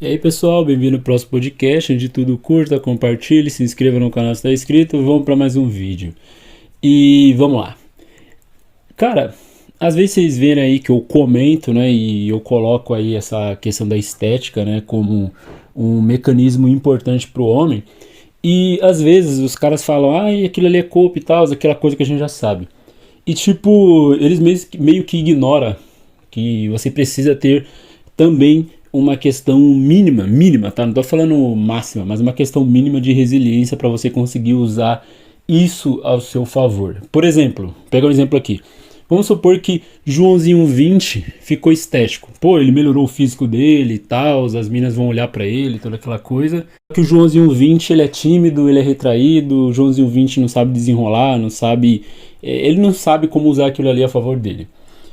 E aí pessoal, bem-vindo ao próximo podcast, onde tudo curta, compartilhe, se inscreva no canal se está inscrito, vamos para mais um vídeo. E vamos lá. Cara, às vezes vocês verem aí que eu comento, né, e eu coloco aí essa questão da estética, né, como um mecanismo importante para o homem, e às vezes os caras falam, aquilo ali é copo e tal, aquela coisa que a gente já sabe. E tipo, eles meio que ignoram que você precisa ter também uma questão mínima, tá? Não tô falando máxima, mas uma questão mínima de resiliência para você conseguir usar isso ao seu favor. Por exemplo, pega um exemplo aqui. Vamos supor que Joãozinho 20 ficou estético. Pô, ele melhorou o físico dele e tal, as minas vão olhar pra ele, toda aquela coisa. Que o Joãozinho 20 ele é tímido, ele é retraído, o Joãozinho 20 não sabe desenrolar, não sabe. Ele não sabe como usar aquilo ali a favor dele.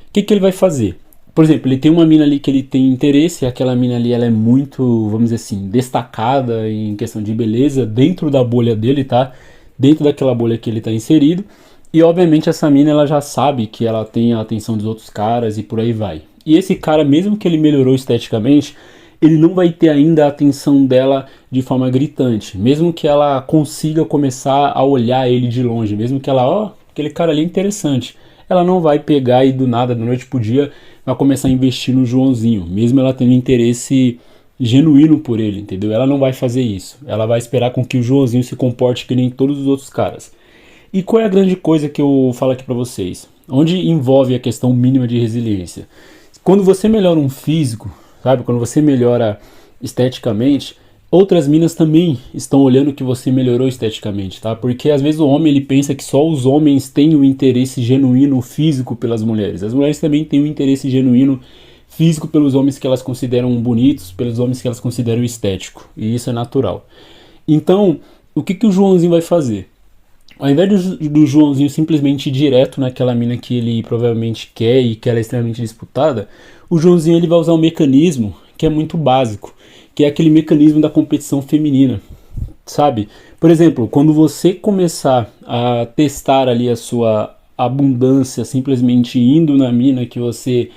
O que ele vai fazer? Por exemplo, ele tem uma mina ali que ele tem interesse, e aquela mina ali ela é muito, vamos dizer assim, destacada em questão de beleza dentro da bolha dele, tá? Dentro daquela bolha que ele está inserido. E obviamente essa mina ela já sabe que ela tem a atenção dos outros caras e por aí vai. E esse cara, mesmo que ele melhorou esteticamente, ele não vai ter ainda a atenção dela de forma gritante. Mesmo que ela consiga começar a olhar ele de longe, mesmo que ela, aquele cara ali é interessante, ela não vai pegar e do nada, da noite pro dia, vai começar a investir no Joãozinho, mesmo ela tendo interesse genuíno por ele, entendeu? Ela não vai fazer isso. Ela vai esperar com que o Joãozinho se comporte que nem todos os outros caras. E qual é a grande coisa que eu falo aqui pra vocês? Onde envolve a questão mínima de resiliência. Quando você melhora um físico, sabe? Quando você melhora esteticamente, outras minas também estão olhando que você melhorou esteticamente, tá? Porque às vezes o homem ele pensa que só os homens têm o interesse genuíno físico pelas mulheres. As mulheres também têm o interesse genuíno físico pelos homens que elas consideram bonitos, pelos homens que elas consideram estético. E isso é natural. Então, o que o Joãozinho vai fazer? Ao invés do Joãozinho simplesmente ir direto naquela mina que ele provavelmente quer e que ela é extremamente disputada, o Joãozinho ele vai usar um mecanismo que é muito básico, que é aquele mecanismo da competição feminina, sabe? Por exemplo, quando você começar a testar ali a sua abundância simplesmente indo na mina que você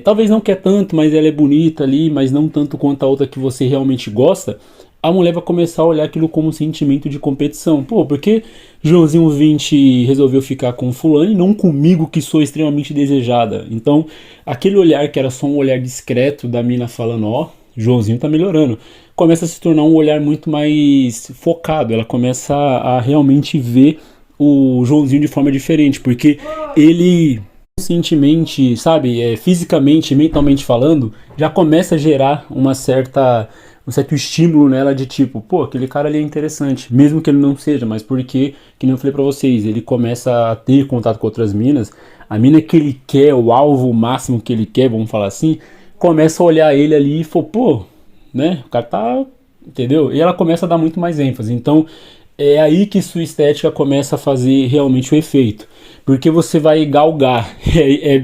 talvez não quer tanto, mas ela é bonita ali, mas não tanto quanto a outra que você realmente gosta, a mulher vai começar a olhar aquilo como um sentimento de competição. Pô, por que Joãozinho 20 resolveu ficar com fulano e não comigo que sou extremamente desejada? Então, aquele olhar que era só um olhar discreto da mina falando, Joãozinho tá melhorando, começa a se tornar um olhar muito mais focado. Ela começa a realmente ver o Joãozinho de forma diferente, porque ele conscientemente, sabe, fisicamente, mentalmente falando, já começa a gerar um certo estímulo nela de tipo, pô, aquele cara ali é interessante, mesmo que ele não seja, mas porque, que nem eu falei pra vocês, ele começa a ter contato com outras minas, a mina que ele quer, o alvo máximo que ele quer, vamos falar assim, começa a olhar ele ali e fala, pô, né, o cara tá, entendeu? E ela começa a dar muito mais ênfase, então é aí que sua estética começa a fazer realmente o efeito. Porque você vai galgar,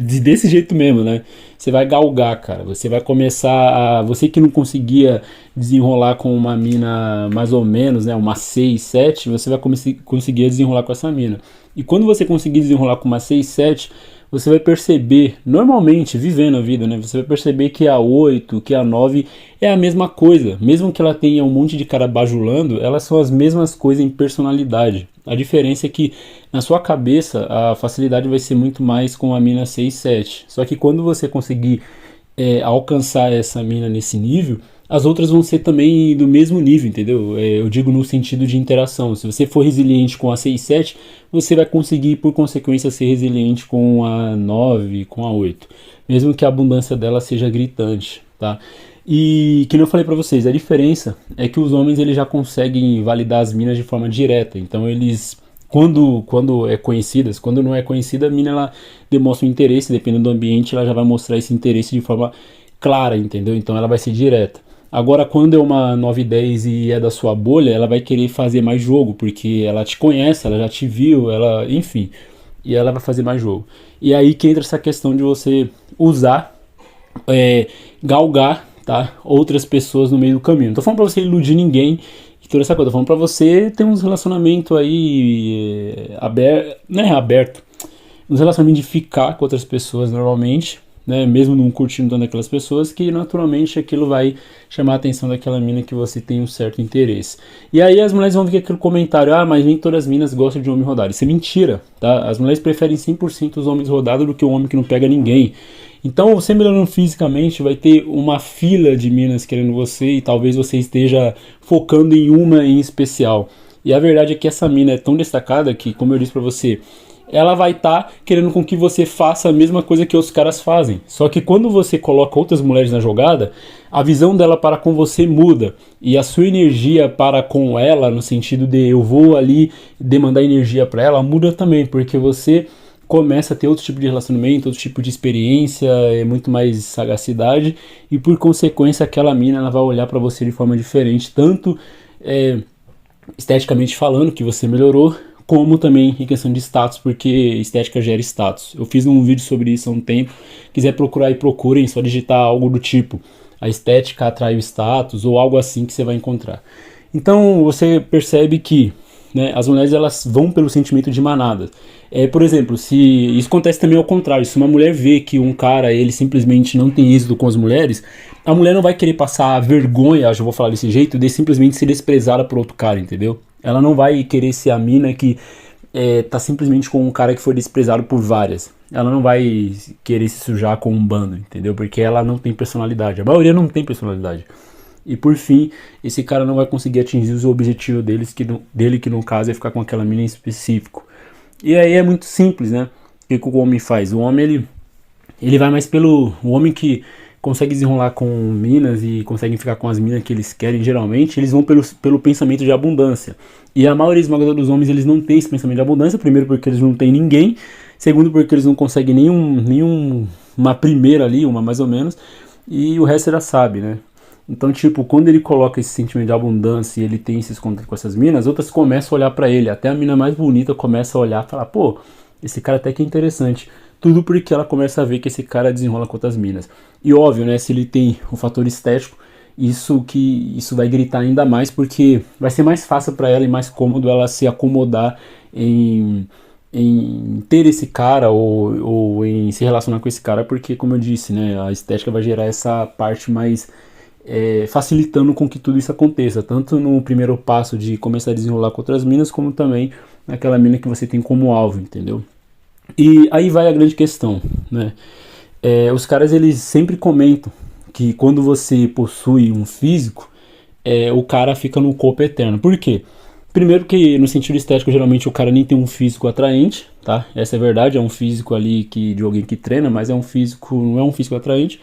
desse jeito mesmo, né? Você vai galgar, cara. Você vai começar a. Você que não conseguia desenrolar com uma mina mais ou menos, né? Uma 6 7 você vai conseguir desenrolar com essa mina. E quando você conseguir desenrolar com uma 6 7 você vai perceber, normalmente, vivendo a vida, né? Você vai perceber que a 8 que a 9 é a mesma coisa. Mesmo que ela tenha um monte de cara bajulando, elas são as mesmas coisas em personalidade. A diferença é que na sua cabeça a facilidade vai ser muito mais com a mina 6 7. Só que quando você conseguir alcançar essa mina nesse nível, as outras vão ser também do mesmo nível, entendeu? Eu digo no sentido de interação. Se você for resiliente com a 6 7, você vai conseguir, por consequência, ser resiliente com a 9, com a 8. Mesmo que a abundância dela seja gritante, tá? E que nem eu falei pra vocês, a diferença é que os homens eles já conseguem validar as minas de forma direta. Então eles, quando é conhecidas, quando não é conhecida, a mina ela demonstra um interesse, dependendo do ambiente, ela já vai mostrar esse interesse de forma clara, entendeu? Então ela vai ser direta. Agora, quando é uma 910 e é da sua bolha, ela vai querer fazer mais jogo, porque ela te conhece, ela já te viu, ela, enfim, e ela vai fazer mais jogo. E aí que entra essa questão de você usar, galgar, tá, outras pessoas no meio do caminho. Não tô falando pra você iludir ninguém e toda essa coisa, tô falando pra você ter uns relacionamentos aí aberto, uns relacionamentos de ficar com outras pessoas normalmente, né, mesmo não curtindo tanto aquelas pessoas, que naturalmente aquilo vai chamar a atenção daquela mina que você tem um certo interesse. E aí as mulheres vão ver aquele comentário, ah, mas nem todas as minas gostam de homem rodado. Isso é mentira, tá? As mulheres preferem 100% os homens rodados do que o homem que não pega ninguém. Então, você melhorando fisicamente, vai ter uma fila de minas querendo você e talvez você esteja focando em uma em especial. E a verdade é que essa mina é tão destacada que, como eu disse pra você, ela vai estar querendo com que você faça a mesma coisa que os caras fazem. Só que quando você coloca outras mulheres na jogada, a visão dela para com você muda. E a sua energia para com ela, no sentido de eu vou ali demandar energia para ela, muda também, porque você começa a ter outro tipo de relacionamento, outro tipo de experiência, muito mais sagacidade, e por consequência aquela mina ela vai olhar para você de forma diferente, tanto esteticamente falando, que você melhorou, como também em questão de status, porque estética gera status. Eu fiz um vídeo sobre isso há um tempo, quiser procurar aí, procurem, só digitar algo do tipo, a estética atrai o status, ou algo assim que você vai encontrar. Então você percebe que, né, as mulheres elas vão pelo sentimento de manada. Por exemplo, se isso acontece também ao contrário, se uma mulher vê que um cara ele simplesmente não tem êxito com as mulheres, a mulher não vai querer passar vergonha, já vou falar desse jeito, de simplesmente ser desprezada por outro cara, entendeu? Ela não vai querer ser a mina que tá simplesmente com um cara que foi desprezado por várias. Ela não vai querer se sujar com um bando, entendeu? Porque ela não tem personalidade. A maioria não tem personalidade. E por fim, esse cara não vai conseguir atingir os objetivos dele, que no caso é ficar com aquela mina em específico. E aí é muito simples, né? O que o homem faz? O homem, ele vai mais pelo... O homem que consegue desenrolar com minas e consegue ficar com as minas que eles querem, geralmente, eles vão pelo pensamento de abundância. E a maioria esmagadora dos homens, eles não têm esse pensamento de abundância. Primeiro porque eles não têm ninguém. Segundo porque eles não conseguem uma primeira ali, uma mais ou menos. E o resto você já sabe, né? Então, tipo, quando ele coloca esse sentimento de abundância e ele tem esses contatos com essas minas, outras começam a olhar pra ele. Até a mina mais bonita começa a olhar e falar, pô, esse cara até que é interessante. Tudo porque ela começa a ver que esse cara desenrola com outras minas. E óbvio, né, se ele tem um fator estético, isso vai gritar ainda mais, porque vai ser mais fácil pra ela e mais cômodo ela se acomodar em ter esse cara ou em se relacionar com esse cara, porque, como eu disse, né, a estética vai gerar essa parte mais... facilitando com que tudo isso aconteça, tanto no primeiro passo de começar a desenrolar com outras minas, como também naquela mina que você tem como alvo, entendeu? E aí vai a grande questão, né? Os caras eles sempre comentam que quando você possui um físico, o cara fica no corpo eterno. Por quê? Primeiro que no sentido estético, geralmente o cara nem tem um físico atraente, tá? Essa é a verdade, é um físico ali de alguém que treina, mas não é um físico atraente.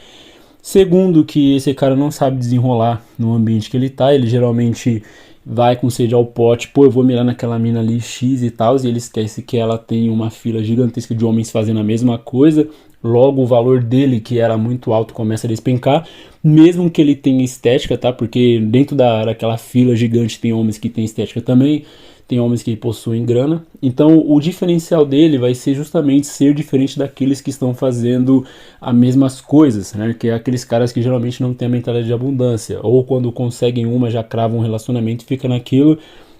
Segundo, que esse cara não sabe desenrolar no ambiente que ele tá, ele geralmente vai com sede ao pote, pô, eu vou mirar naquela mina ali X e tal, e ele esquece que ela tem uma fila gigantesca de homens fazendo a mesma coisa, logo o valor dele, que era muito alto, começa a despencar, mesmo que ele tenha estética, tá, porque dentro daquela fila gigante tem homens que têm estética também, tem homens que possuem grana, então o diferencial dele vai ser justamente ser diferente daqueles que estão fazendo as mesmas coisas, né? Que é aqueles caras que geralmente não têm a mentalidade de abundância, ou quando conseguem uma já cravam um relacionamento, fica naquilo,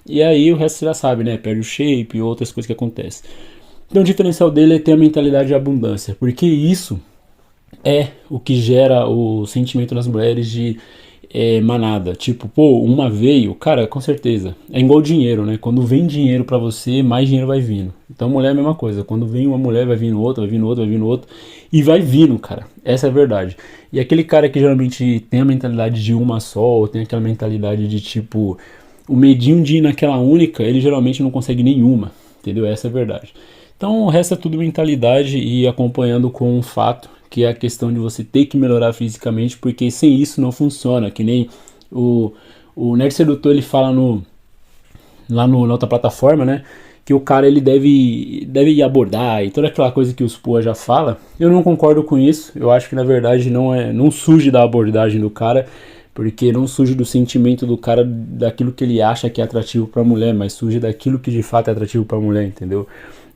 e aí o resto você já sabe, né? Perde o shape e outras coisas que acontecem. Então o diferencial dele é ter a mentalidade de abundância, porque isso é o que gera o sentimento nas mulheres de manada. Tipo, pô, uma veio, cara, com certeza. É igual dinheiro, né? Quando vem dinheiro pra você, mais dinheiro vai vindo. Então mulher é a mesma coisa. Quando vem uma mulher, vai vindo outra, vai vindo outra, vai vindo outra. E vai vindo, cara. Essa é a verdade. E aquele cara que geralmente tem a mentalidade de uma só, ou tem aquela mentalidade de tipo, o medinho de ir naquela única, ele geralmente não consegue nenhuma. Entendeu? Essa é a verdade. Então o resto é tudo mentalidade e acompanhando com um fato, que é a questão de você ter que melhorar fisicamente, porque sem isso não funciona, que nem o Nerd Sedutor, ele fala na outra plataforma, né, que o cara ele deve abordar e toda aquela coisa que os Poa já fala. Eu não concordo com isso, eu acho que na verdade não surge da abordagem do cara, porque não surge do sentimento do cara, daquilo que ele acha que é atrativo pra mulher, mas surge daquilo que de fato é atrativo pra mulher, entendeu?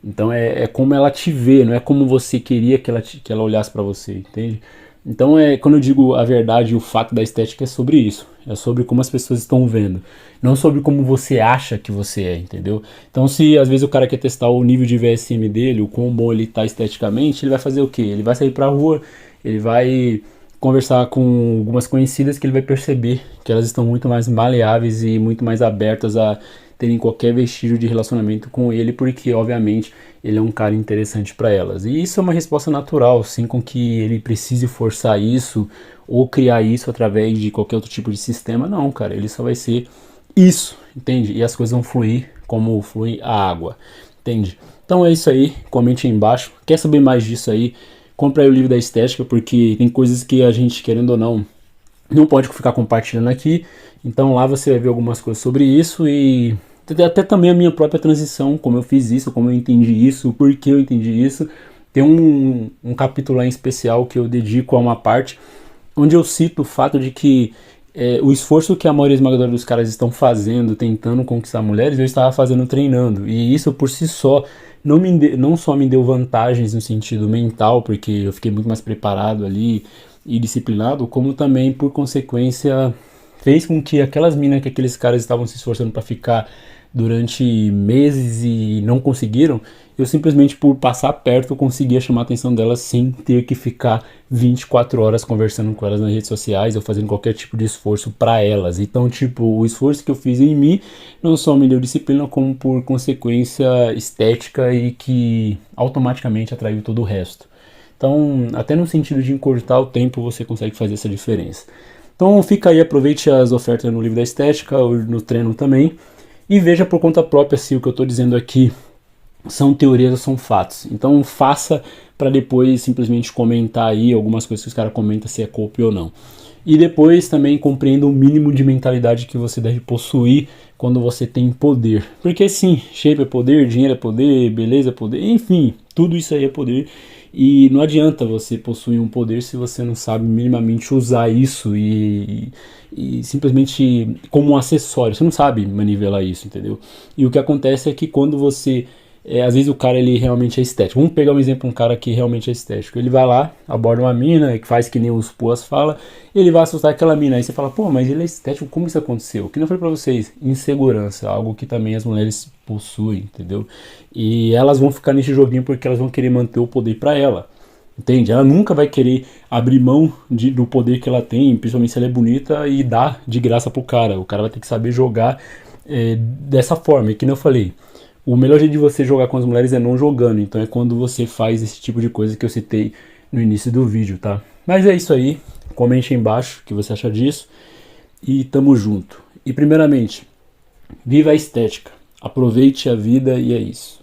Então é como ela te vê, não é como você queria que ela olhasse pra você, entende? Então quando eu digo a verdade e o fato da estética é sobre isso, é sobre como as pessoas estão vendo, não sobre como você acha que você é, entendeu? Então se às vezes o cara quer testar o nível de VSM dele, o quão bom ele tá esteticamente, ele vai fazer o quê? Ele vai sair pra rua ele vai conversar com algumas conhecidas que ele vai perceber que elas estão muito mais maleáveis e muito mais abertas a terem qualquer vestígio de relacionamento com ele, porque obviamente ele é um cara interessante para elas. E isso é uma resposta natural, sem com que ele precise forçar isso ou criar isso através de qualquer outro tipo de sistema. Não, cara, ele só vai ser isso, entende? E as coisas vão fluir como flui a água, entende? Então é isso aí, comente aí embaixo. Quer saber mais disso aí? Compre aí o livro da estética, porque tem coisas que a gente, querendo ou não pode ficar compartilhando aqui. Então lá você vai ver algumas coisas sobre isso e até também a minha própria transição, como eu fiz isso, como eu entendi isso, por que eu entendi isso. Tem um capítulo lá em especial que eu dedico a uma parte onde eu cito o fato de que o esforço que a maioria esmagadora dos caras estão fazendo, tentando conquistar mulheres, eu estava fazendo treinando. E isso por si só não só me deu vantagens no sentido mental, porque eu fiquei muito mais preparado ali e disciplinado, como também, por consequência, fez com que aquelas minas que aqueles caras estavam se esforçando para ficar durante meses e não conseguiram, eu simplesmente por passar perto conseguia chamar a atenção delas sem ter que ficar 24 horas conversando com elas nas redes sociais ou fazendo qualquer tipo de esforço para elas. Então, tipo, o esforço que eu fiz em mim não só me deu disciplina, como por consequência estética e que automaticamente atraiu todo o resto. Então, até no sentido de encurtar o tempo, você consegue fazer essa diferença. Então fica aí, aproveite as ofertas no livro da estética, ou no treino também, e veja por conta própria se o que eu estou dizendo aqui são teorias ou são fatos. Então faça para depois simplesmente comentar aí algumas coisas que os caras comentam se é copy ou não. E depois também compreenda o mínimo de mentalidade que você deve possuir quando você tem poder. Porque sim, shape é poder, dinheiro é poder, beleza é poder, enfim, tudo isso aí é poder. E não adianta você possuir um poder se você não sabe minimamente usar isso e simplesmente como um acessório. Você não sabe manivelar isso, entendeu? E o que acontece é que quando você... às vezes o cara ele realmente é estético. Vamos pegar um exemplo, um cara que realmente é estético. Ele vai lá, aborda uma mina, que faz que nem os puas fala, ele vai assustar aquela mina. Aí você fala, pô, mas ele é estético, como isso aconteceu? O que eu falei pra vocês? Insegurança, algo que também as mulheres possuem, entendeu? E elas vão ficar nesse joguinho porque elas vão querer manter o poder pra ela. Entende? Ela nunca vai querer abrir mão do poder que ela tem, principalmente se ela é bonita, e dar de graça pro cara. O cara vai ter que saber jogar dessa forma. E que nem eu falei, o melhor jeito de você jogar com as mulheres é não jogando. Então é quando você faz esse tipo de coisa que eu citei no início do vídeo, tá? Mas é isso aí. Comente aí embaixo o que você acha disso. E tamo junto. E primeiramente, viva a estética. Aproveite a vida e é isso.